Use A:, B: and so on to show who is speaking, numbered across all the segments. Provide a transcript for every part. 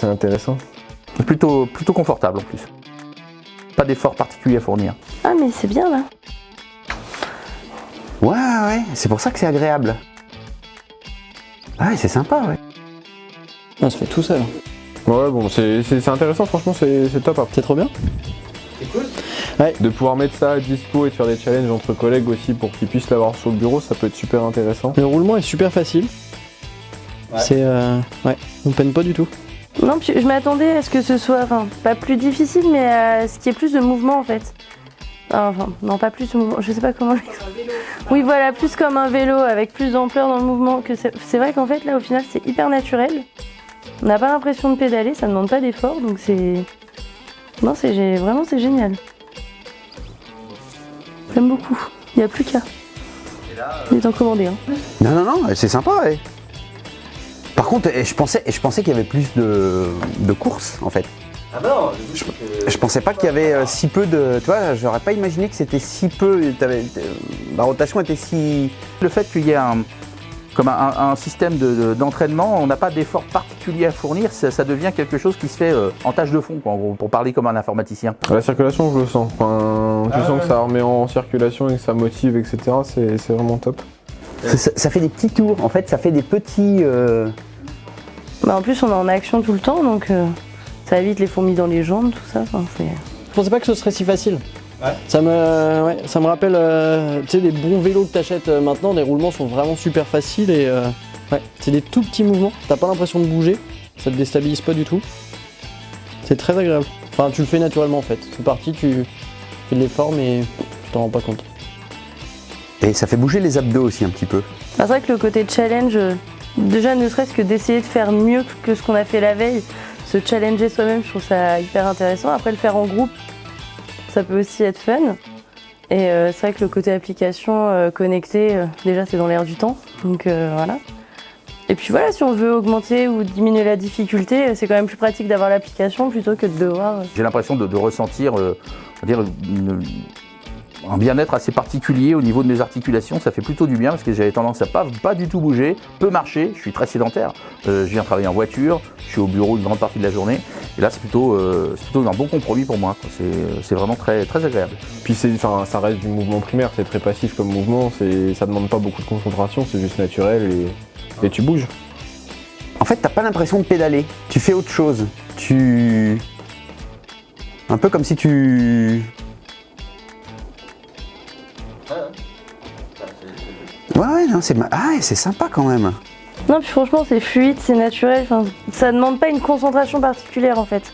A: c'est intéressant.
B: Plutôt confortable en plus. Pas d'effort particulier à fournir.
C: Ah mais c'est bien là.
D: Ouais, c'est pour ça que c'est agréable. Ouais, c'est sympa, ouais.
E: On se fait tout seul.
A: Ouais, bon, c'est intéressant, franchement, c'est top.
E: C'est trop bien.
F: C'est cool.
E: Ouais.
A: De pouvoir mettre ça à dispo et de faire des challenges entre collègues aussi pour qu'ils puissent l'avoir sur le bureau, ça peut être super intéressant.
E: Le roulement est super facile.
F: Ouais.
E: C'est ouais, on peine pas du tout.
C: Non, puis je m'attendais à ce que ce soit, enfin, pas plus difficile, mais à ce qu'il y ait plus de mouvement en fait. Enfin, non, pas plus de mouvement, je sais pas comment l'expliquer. Oui, voilà, plus comme un vélo, avec plus d'ampleur dans le mouvement. Que c'est vrai qu'en fait, là, au final, c'est hyper naturel. On n'a pas l'impression de pédaler, ça ne demande pas d'effort, donc c'est... Non, vraiment, c'est génial. J'aime beaucoup. Il n'y a plus qu'à. Il est en commandé, hein.
D: Non, c'est sympa, ouais. Par contre, je pensais qu'il y avait plus de courses, en fait.
F: Ah non,
D: Je pensais pas qu'il y avait si peu de... Tu vois, j'aurais pas imaginé que c'était si peu... La rotation était si...
B: Le fait qu'il y ait un système d'entraînement, on n'a pas d'effort particulier à fournir, ça devient quelque chose qui se fait en tâche de fond, quoi, en gros, pour parler comme un informaticien.
A: La circulation, je le sens. Enfin, je sens que ça remet en circulation et que ça motive, etc. C'est vraiment top.
D: Ça fait des petits tours, en fait, ça fait des petits...
C: Bah, en plus, on est en action tout le temps, donc ça évite les fourmis dans les jambes, tout ça. Enfin,
E: Je pensais pas que ce serait si facile.
F: Ouais.
E: Ça me rappelle, tu sais, les bons vélos que t'achètes maintenant, les roulements sont vraiment super faciles et ouais, c'est des tout petits mouvements, t'as pas l'impression de bouger, ça te déstabilise pas du tout. C'est très agréable. Enfin, tu le fais naturellement en fait. C'est parti, tu fais de l'effort mais tu t'en rends pas compte.
D: Et ça fait bouger les abdos aussi un petit peu.
C: c'est vrai que le côté challenge, déjà ne serait-ce que d'essayer de faire mieux que ce qu'on a fait la veille, se challenger soi-même, je trouve ça hyper intéressant. Après, le faire en groupe, ça peut aussi être fun. Et c'est vrai que le côté application connectée, déjà c'est dans l'air du temps, donc voilà. Et puis voilà, si on veut augmenter ou diminuer la difficulté, c'est quand même plus pratique d'avoir l'application plutôt que de devoir...
B: J'ai l'impression de ressentir on va dire un bien-être assez particulier au niveau de mes articulations, ça fait plutôt du bien parce que j'avais tendance à pas du tout bouger, peu marcher, je suis très sédentaire, je viens travailler en voiture, je suis au bureau une grande partie de la journée, et là c'est plutôt un bon compromis pour moi, c'est vraiment très, très agréable.
A: Puis ça reste du mouvement primaire, c'est très passif comme mouvement, ça demande pas beaucoup de concentration, c'est juste naturel et tu bouges.
D: En fait, t'as pas l'impression de pédaler, tu fais autre chose. Un peu comme si tu... Ouais, non, c'est sympa quand même.
C: Non, puis franchement, c'est fluide, c'est naturel, enfin, ça demande pas une concentration particulière en fait.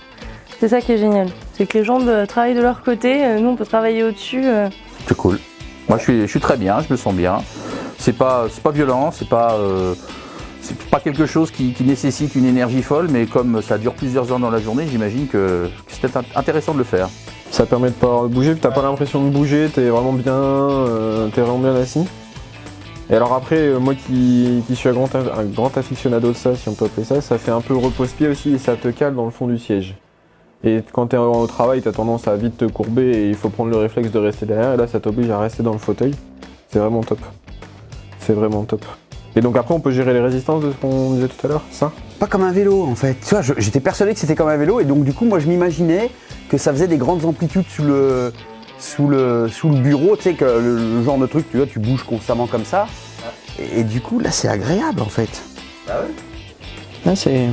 C: C'est ça qui est génial, c'est que les jambes travaillent de leur côté, nous on peut travailler au-dessus.
D: C'est cool.
B: Moi je suis très bien, je me sens bien, c'est pas violent, c'est pas quelque chose qui nécessite une énergie folle, mais comme ça dure plusieurs heures dans la journée, j'imagine que c'est peut-être intéressant de le faire.
A: Ça permet de pas bouger, t'as pas l'impression de bouger, t'es vraiment bien assis. Et alors après, moi qui suis un grand aficionado de ça, si on peut appeler ça, ça fait un peu repose-pied aussi et ça te cale dans le fond du siège. Et quand t'es au travail, t'as tendance à vite te courber et il faut prendre le réflexe de rester derrière, et là ça t'oblige à rester dans le fauteuil. C'est vraiment top. C'est vraiment top. Et donc après on peut gérer les résistances de ce qu'on disait tout à l'heure, ça ?
D: Pas comme un vélo en fait. Tu vois, j'étais persuadé que c'était comme un vélo et donc du coup moi je m'imaginais que ça faisait des grandes amplitudes sous le bureau, tu sais, que le genre de truc, tu vois, tu bouges constamment comme ça. Et du coup là c'est agréable en fait.
F: Ah ouais.
E: Là c'est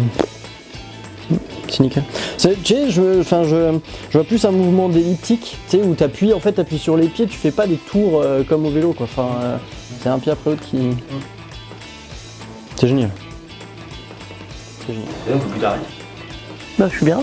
E: nickel. Tu sais, je vois plus un mouvement d'elliptique, tu sais, où t'appuies sur les pieds, tu fais pas des tours comme au vélo quoi. Enfin, c'est un pied après l'autre qui... C'est génial.
F: Et on peut plus d'arrêt.
C: Bah je suis bien.